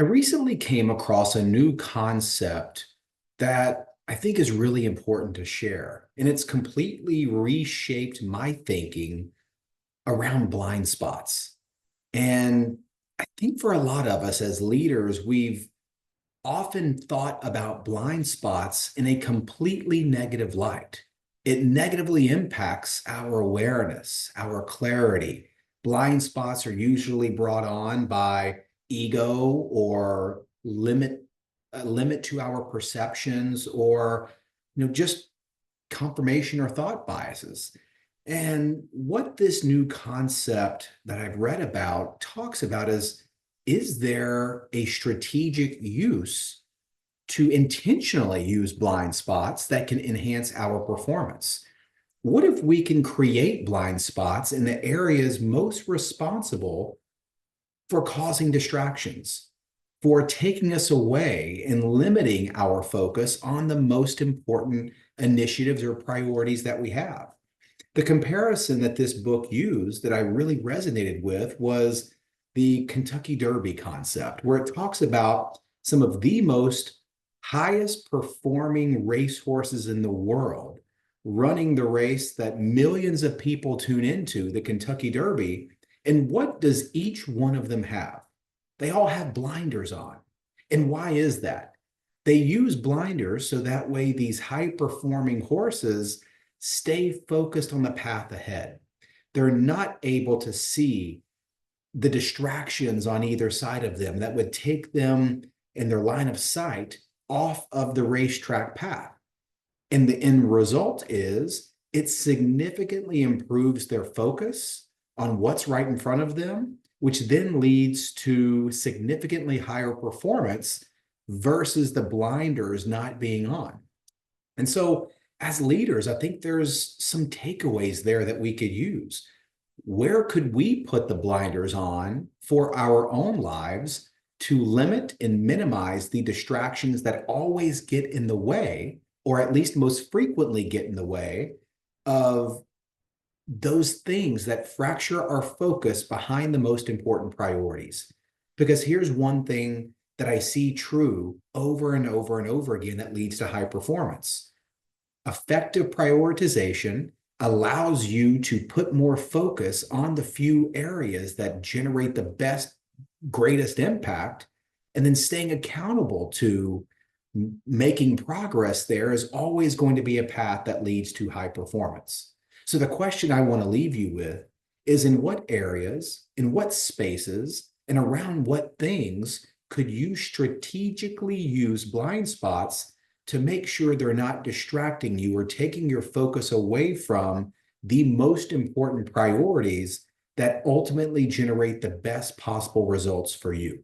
I recently came across a new concept that I think is really important to share, and it's completely reshaped my thinking around blind spots. And I think for a lot of us as leaders, we've often thought about blind spots in a completely negative light. It negatively impacts our awareness, our clarity. Blind spots are usually brought on by ego or limit to our perceptions or just confirmation or thought biases. And what this new concept that I've read about talks about is there a strategic use to intentionally use blind spots that can enhance our performance? What if we can create blind spots in the areas most responsible for causing distractions, for taking us away and limiting our focus on the most important initiatives or priorities that we have? The comparison that this book used that I really resonated with was the Kentucky Derby concept, where it talks about some of the most highest performing racehorses in the world running the race that millions of people tune into, the Kentucky Derby. And what does each one of them have? They all have blinders on. And why is that? They use blinders so that way these high performing horses stay focused on the path ahead. They're not able to see the distractions on either side of them that would take them in their line of sight off of the racetrack path. And the end result is it significantly improves their focus on what's right in front of them, which then leads to significantly higher performance versus the blinders not being on. And so, as leaders, I think there's some takeaways there that we could use. Where could we put the blinders on for our own lives to limit and minimize the distractions that always get in the way, or at least most frequently get in the way of those things that fracture our focus behind the most important priorities? Because here's one thing that I see true over and over and over again that leads to high performance. Effective prioritization allows you to put more focus on the few areas that generate the best, greatest impact, and then staying accountable to making progress there is always going to be a path that leads to high performance. So the question I want to leave you with is, in what areas, in what spaces, and around what things could you strategically use blind spots to make sure they're not distracting you or taking your focus away from the most important priorities that ultimately generate the best possible results for you?